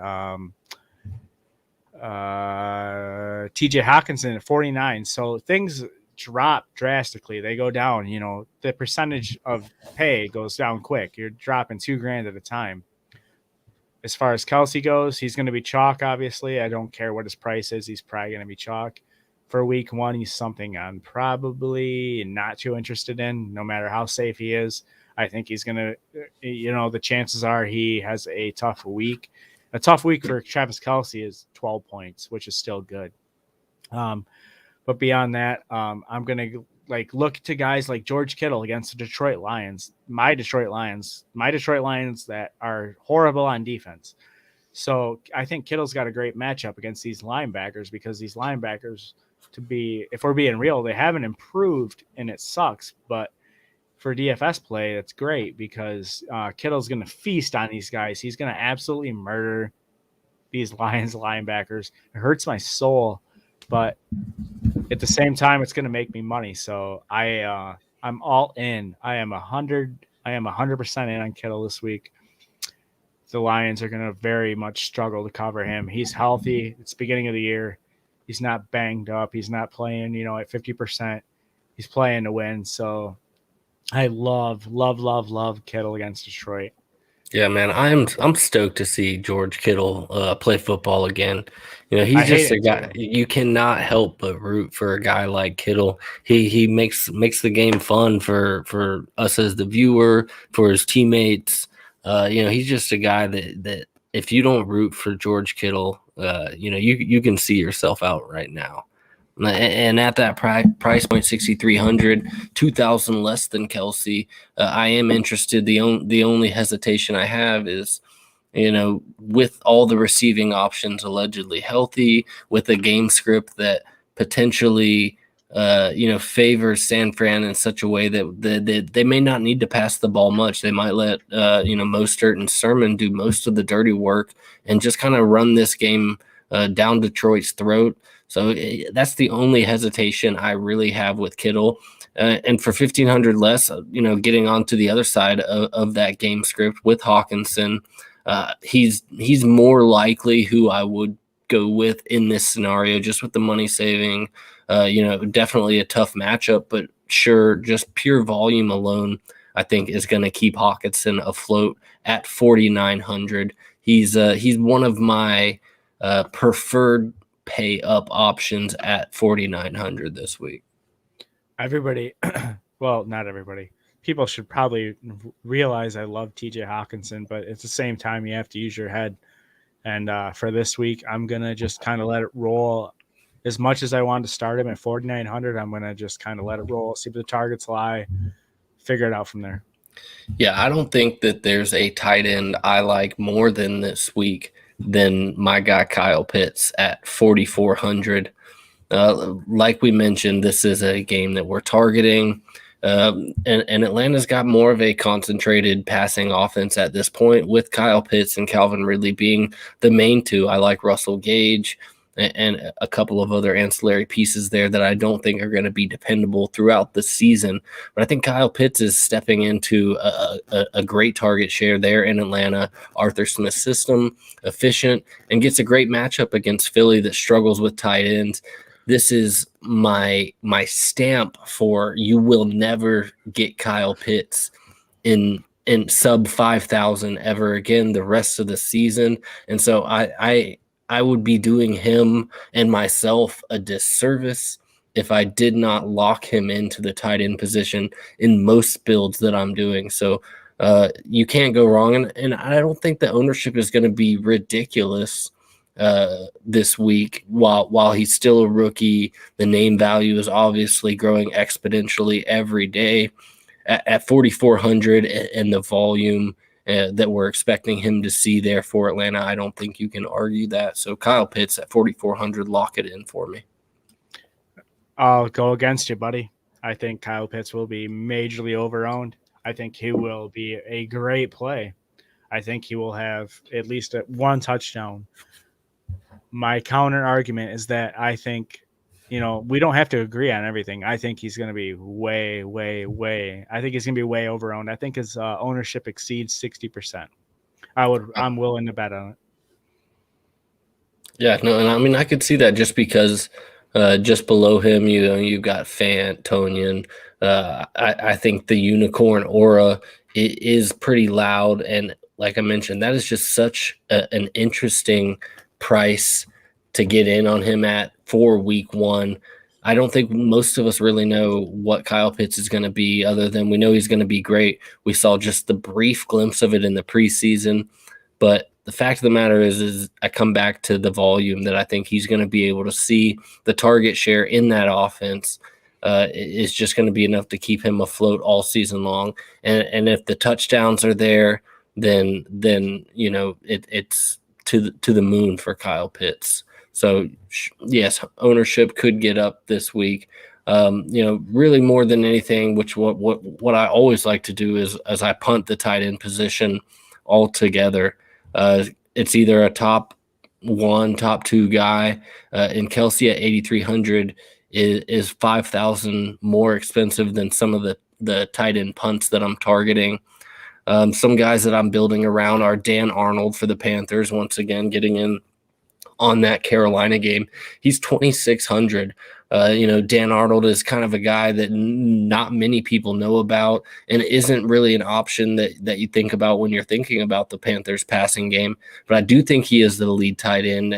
TJ Hockenson at 49. So things drop drastically. They go down. The percentage of pay goes down quick. You're dropping $2,000 at a time. As far as Kelce goes, he's going to be chalk, obviously. I don't care what his price is. He's probably going to be chalk. For week one, he's something I'm probably not too interested in, no matter how safe he is. I think he's going to, the chances are he has a tough week. A tough week for Travis Kelce is 12 points, which is still good. But beyond that, I'm going to look to guys like George Kittle against the Detroit Lions, my Detroit Lions that are horrible on defense. So I think Kittle's got a great matchup against these linebackers, because these linebackers, if we're being real, they haven't improved and it sucks. But for DFS play, that's great, because Kittle's going to feast on these guys. He's going to absolutely murder these Lions linebackers. It hurts my soul, but at the same time, it's going to make me money. So I'm all in. I am 100% in on Kittle this week. The Lions are going to very much struggle to cover him. He's healthy. It's beginning of the year. He's not banged up. He's not playing, at 50%. He's playing to win. So I love Kittle against Detroit. Yeah, man, I'm stoked to see George Kittle play football again. He's just a guy. You cannot help but root for a guy like Kittle. He makes the game fun for us as the viewer, for his teammates. He's just a guy that if you don't root for George Kittle, you can see yourself out right now. And at that price point, 6,300, 2,000 less than Kelce, I am interested. The only hesitation I have is, with all the receiving options allegedly healthy, with a game script that potentially, favors San Fran in such a way that they may not need to pass the ball much. They might let, Mostert and Sermon do most of the dirty work and just kind of run this game down Detroit's throat. So that's the only hesitation I really have with Kittle. And for 1,500 less, getting onto the other side of that game script with Hockenson, he's more likely who I would go with in this scenario, just with the money saving. Definitely a tough matchup, but sure, just pure volume alone, I think, is going to keep Hockenson afloat at 4,900. He's one of my preferred pay up options at 4,900 this week. Everybody, well, not everybody. People should probably realize I love TJ Hockenson, but at the same time, you have to use your head. And for this week, I'm going to just kind of let it roll. As much as I wanted to start him at 4,900, I'm going to just kind of let it roll, see where the targets lie, figure it out from there. Yeah, I don't think that there's a tight end I like more than this week than my guy Kyle Pitts at 4,400. Like we mentioned, this is a game that we're targeting. And Atlanta's got more of a concentrated passing offense at this point, with Kyle Pitts and Calvin Ridley being the main two. I like Russell Gage and a couple of other ancillary pieces there that I don't think are going to be dependable throughout the season. But I think Kyle Pitts is stepping into a great target share there in Atlanta. Arthur Smith's system, efficient, and gets a great matchup against Philly that struggles with tight ends. This is my stamp for you will never get Kyle Pitts in sub 5,000 ever again the rest of the season. And so I would be doing him and myself a disservice if I did not lock him into the tight end position in most builds that I'm doing. So you can't go wrong. And I don't think the ownership is going to be ridiculous this week. While he's still a rookie, the name value is obviously growing exponentially every day at 4,400 and the volume that we're expecting him to see there for Atlanta. I don't think you can argue that. So Kyle Pitts at 4,400, lock it in for me. I'll go against you, buddy. I think Kyle Pitts will be majorly overowned. I think he will be a great play. I think he will have at least one touchdown. My counter argument is that I think, we don't have to agree on everything. I think he's going to be way, way, way. I think he's going to be way overowned. I think his ownership exceeds 60%. I'm willing to bet on it. Yeah, no, and I mean I could see that just because just below him, you've got Fant, Tonyan. I think the unicorn aura is pretty loud, and like I mentioned, that is just such an interesting price to get in on him at for week one. I don't think most of us really know what Kyle Pitts is going to be, other than we know he's going to be great. We saw just the brief glimpse of it in the preseason, but the fact of the matter is I come back to the volume that I think he's going to be able to see. The target share in that offense is just going to be enough to keep him afloat all season long. And if the touchdowns are there, then it's to the moon for Kyle Pitts. So yes, ownership could get up this week. Really more than anything, which what I always like to do is as I punt the tight end position altogether. It's either a top one, top two guy, and Kelce at 8,300 is 5,000 more expensive than some of the tight end punts that I'm targeting. Some guys that I'm building around are Dan Arnold for the Panthers, once again getting in on that Carolina game. He's 2,600. Dan Arnold is kind of a guy that not many people know about and isn't really an option that you think about when you're thinking about the Panthers passing game. But I do think he is the lead tight end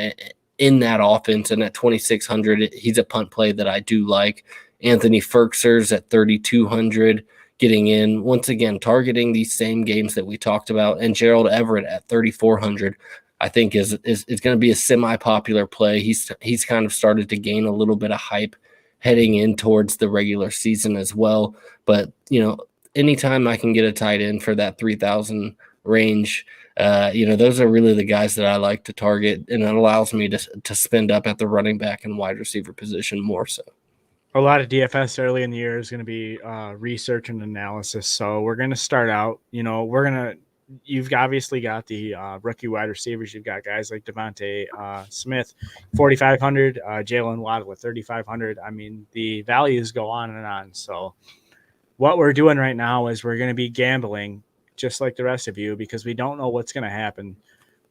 in that offense. And at 2,600, he's a punt play that I do like. Anthony Firkser's at 3,200 getting in, once again, targeting these same games that we talked about. And Gerald Everett at 3,400. I think is going to be a semi-popular play. He's kind of started to gain a little bit of hype heading in towards the regular season as well. But, anytime I can get a tight end for that 3,000 range, those are really the guys that I like to target, and it allows me to spend up at the running back and wide receiver position more so. A lot of DFS early in the year is going to be research and analysis. So we're going to start out, you've obviously got the rookie wide receivers. You've got guys like Devontae Smith, 4,500, Jalen Waddle at 3,500. I mean, the values go on and on. So what we're doing right now is we're going to be gambling just like the rest of you because we don't know what's going to happen.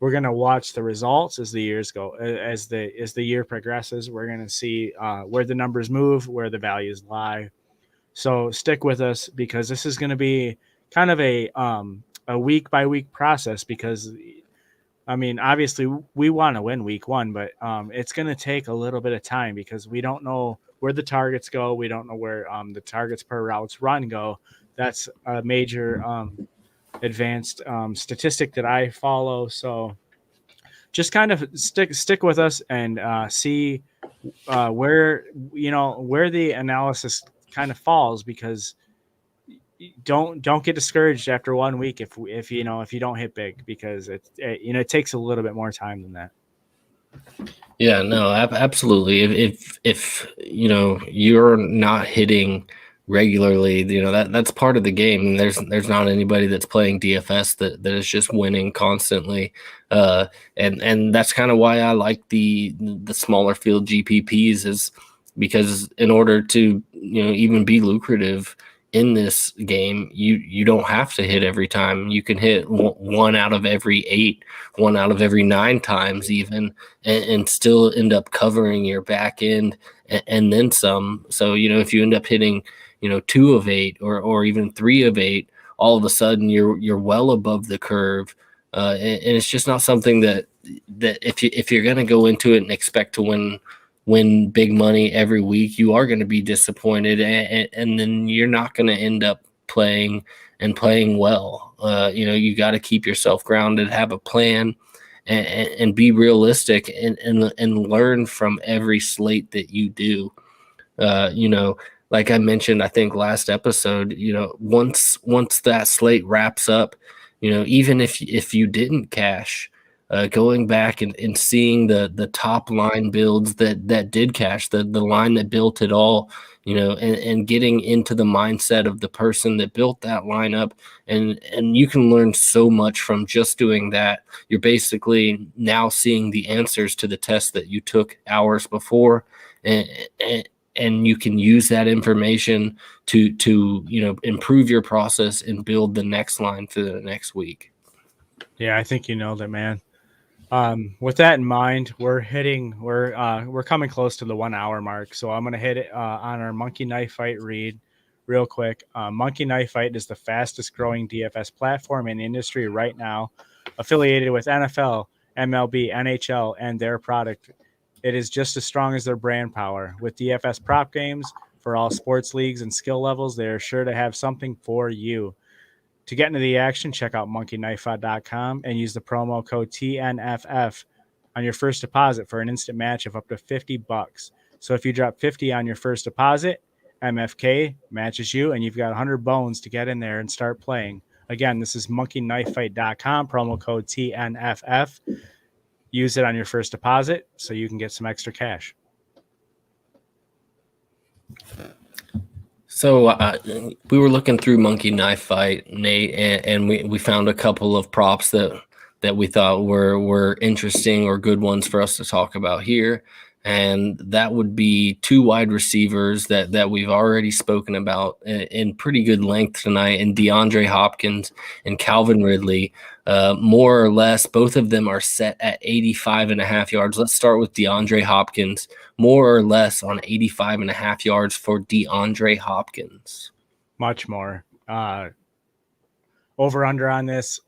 We're going to watch the results as the years go, as the year progresses. We're going to see where the numbers move, where the values lie. So stick with us because this is going to be kind of a week by week process because, obviously we want to win week one, but it's going to take a little bit of time because we don't know where the targets go. We don't know where the targets per routes run go. That's a major advanced statistic that I follow. So just kind of stick with us and see where the analysis kind of falls because don't get discouraged after 1 week if you don't hit big because it takes a little bit more time than that. Yeah, no, absolutely. If you're not hitting regularly, that's part of the game. There's not anybody that's playing DFS that is just winning constantly, and that's kind of why I like the smaller field GPPs is because in order to even be lucrative in this game, you don't have to hit every time. You can hit one out of every 8, 1 out of every 9 times even, and still end up covering your back end and then some. So, if you end up hitting, 2 of 8 or even 3 of 8, all of a sudden you're well above the curve. And it's just not something that if you're going to go into it and expect to win, win big money every week, you are going to be disappointed, and then you're not going to end up playing well. You got to keep yourself grounded, have a plan, and be realistic, and learn from every slate that you do. Like I mentioned, I think last episode, once that slate wraps up, even if you didn't cash, going back and seeing the top line builds that did cash, the line that built it all, and getting into the mindset of the person that built that lineup, and you can learn so much from just doing that. You're basically now seeing the answers to the test that you took hours before, and you can use that information to improve your process and build the next line for the next week. Yeah, I think you nailed it, man. With that in mind, we're coming close to the 1 hour mark, so I'm gonna hit it on our Monkey Knife Fight read real quick. Monkey Knife Fight is the fastest growing DFS platform in the industry right now, affiliated with NFL, MLB, NHL, and their product. It is just as strong as their brand power. With DFS prop games for all sports leagues and skill levels, they are sure to have something for you. To get into the action, check out monkeyknifefight.com and use the promo code TNFF on your first deposit for an instant match of up to $50. So if you drop 50 on your first deposit, MFK matches you, and you've got 100 bones to get in there and start playing. Again, this is monkeyknifefight.com, promo code TNFF. Use it on your first deposit so you can get some extra cash. So we were looking through Monkey Knife Fight, Nate, and we found a couple of props that we thought were interesting or good ones for us to talk about here. And that would be two wide receivers that we've already spoken about in pretty good length tonight, in DeAndre Hopkins and Calvin Ridley. More or less, both of them are set at 85.5 yards. Let's start with DeAndre Hopkins. More or less on 85.5 yards for DeAndre Hopkins. Much more. Over under on this,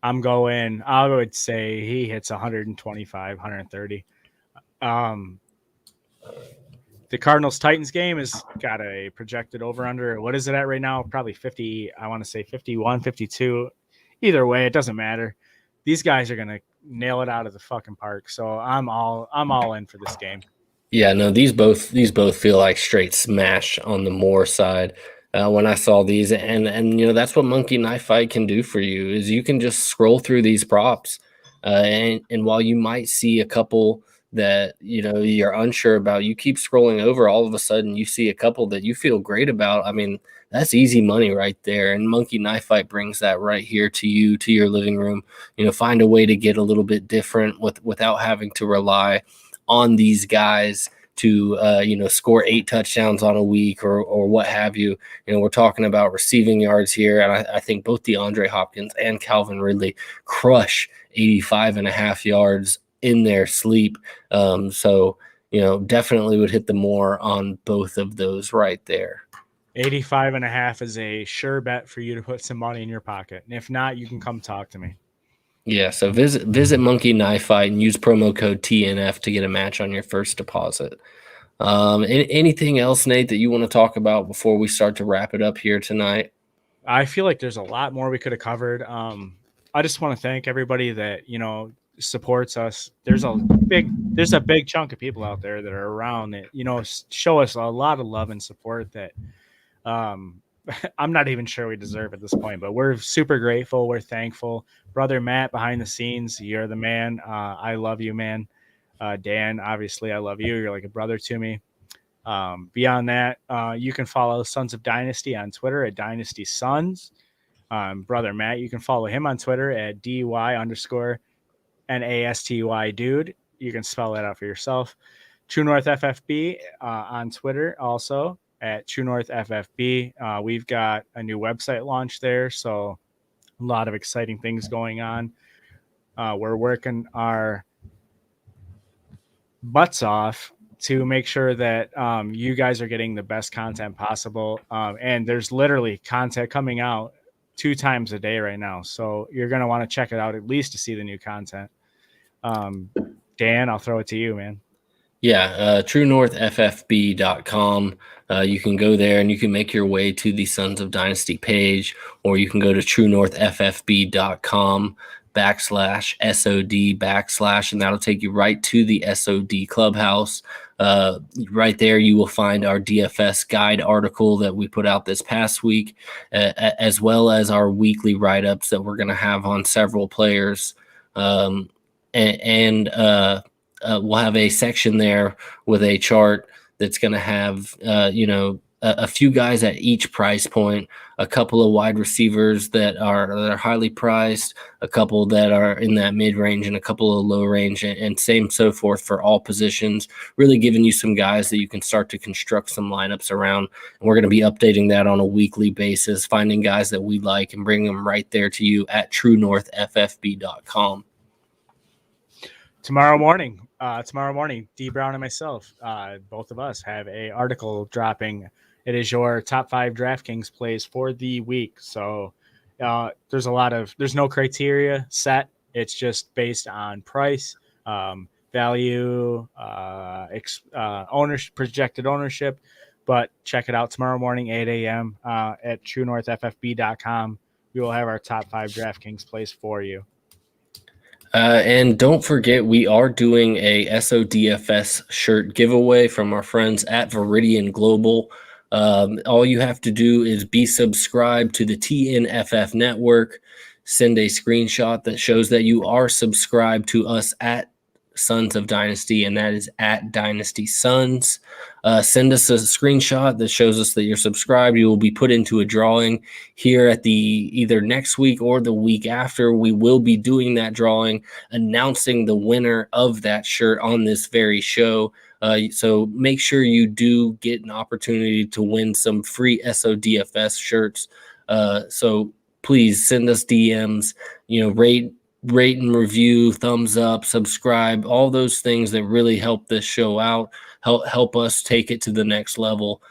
I would say he hits 125, 130. The Cardinals-Titans game has got a projected over-under. What is it at right now? Probably 50. I want to say 51, 52. Either way, it doesn't matter. These guys are going to nail it out of the fucking park. So I'm all in for this game. Yeah, no, these both feel like straight smash on the Moore side. When I saw these, and that's what Monkey Knife Fight can do for you, is you can just scroll through these props, and while you might see a couple that you're unsure about, you keep scrolling over, all of a sudden you see a couple that you feel great about. I mean, that's easy money right there, and Monkey Knife Fight brings that right here to you, to your living room. Find a way to get a little bit different without having to rely on these guys to score 8 touchdowns on a week or what have you. We're talking about receiving yards here, and I think both DeAndre Hopkins and Calvin Ridley crush 85.5 yards in their sleep. So definitely would hit the more on both of those right there. 85.5 is a sure bet for you to put some money in your pocket, and if not, you can come talk to me. Yeah, so visit Monkey Knife Fight and use promo code TNF to get a match on your first deposit. Anything else, Nate, that you want to talk about before we start to wrap it up here tonight? I feel like there's a lot more we could have covered. I just want to thank everybody that supports us. There's a big chunk of people out there that are around that show us a lot of love and support that I'm not even sure we deserve at this point, but we're super grateful. We're thankful. Brother Matt, behind the scenes, you're the man. I love you, man. Dan, obviously, I love you. You're like a brother to me. Beyond that, you can follow Sons of Dynasty on Twitter at Dynasty Sons. Brother Matt, you can follow him on Twitter at DY_NASTY dude. You can spell that out for yourself. True North FFB on Twitter also at True North FFB. We've got a new website launch there, so a lot of exciting things going on. We're working our butts off to make sure that you guys are getting the best content possible. And there's literally content coming out 2 times a day right now. So you're going to want to check it out at least to see the new content. Dan, I'll throw it to you, man. Yeah, truenorthffb.com. You can go there and you can make your way to the Sons of Dynasty page, or you can go to truenorthffb.com/SOD/, and that'll take you right to the SOD Clubhouse. Right there, you will find our DFS guide article that we put out this past week, as well as our weekly write-ups that we're going to have on several players. We'll have a section there with a chart that's going to have, a few guys at each price point, a couple of wide receivers that are highly priced, a couple that are in that mid range, and a couple of low range, and same so forth for all positions. Really giving you some guys that you can start to construct some lineups around. And we're going to be updating that on a weekly basis, finding guys that we like and bringing them right there to you at truenorthffb.com. Tomorrow morning, D Brown and myself, both of us have a article dropping. It is your top 5 DraftKings plays for the week. So there's no criteria set. It's just based on price, value, ownership, projected ownership. But check it out tomorrow morning, 8 a.m. At truenorthffb.com. We will have our top 5 DraftKings plays for you. And don't forget, we are doing a SODFS shirt giveaway from our friends at Viridian Global. All you have to do is be subscribed to the TNFF network, send a screenshot that shows that you are subscribed to us at Sons of Dynasty, and that is at Dynasty Sons. Send us a screenshot that shows us that you're subscribed. You will be put into a drawing here at the either next week or the week after. We will be doing that drawing, announcing the winner of that shirt on this very show. So make sure you do get an opportunity to win some free SODFS shirts. So please send us DMs, rate and review, thumbs up, subscribe, all those things that really help this show out, help us take it to the next level.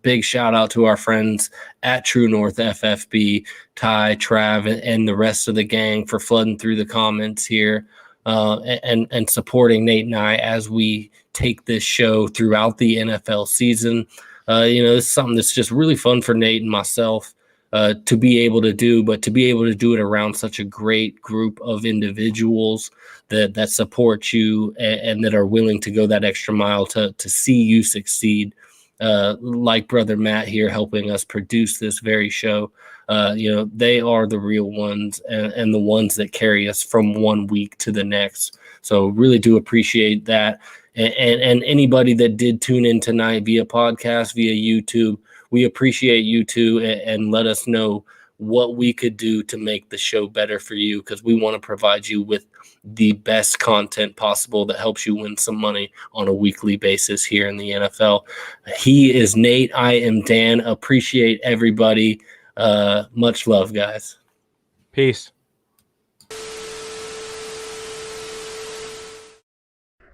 Big shout out to our friends at True North FFB, Ty, Trav, and the rest of the gang for flooding through the comments here and supporting Nate and I as we take this show throughout the NFL season. It's something that's just really fun for Nate and myself to be able to do, but to be able to do it around such a great group of individuals that support you and that are willing to go that extra mile to see you succeed. Like brother Matt here helping us produce this very show. They are the real ones and the ones that carry us from one week to the next. So really do appreciate that. And anybody that did tune in tonight via podcast, via YouTube, we appreciate you too, and let us know what we could do to make the show better for you, because we want to provide you with the best content possible that helps you win some money on a weekly basis here in the NFL. He is Nate. I am Dan. Appreciate everybody. Much love, guys. Peace.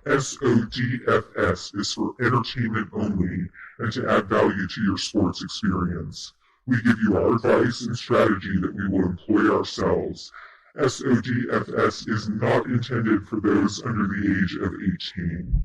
SODFS is for entertainment only and to add value to your sports experience. We give you our advice and strategy that we will employ ourselves. SODFS is not intended for those under the age of 18.